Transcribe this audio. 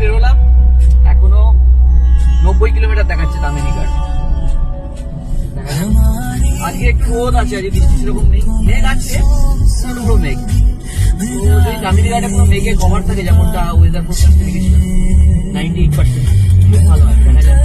পেরোলাম, এখনো 90 কিলোমিটার দেখাচ্ছে দামিনী ঘাট। আজকে একটু রোদ আছে, আজকে বৃষ্টি সেরকম নেই, মেঘ আছে পুরো মেঘ। তো যদি দামিনী ঘাটে কোনো মেঘের কভার থাকে, যেমনটা ওয়েদার ফোরকাস্টে লিখেছিল 98%, খুব ভালো হয়, দেখা যায়।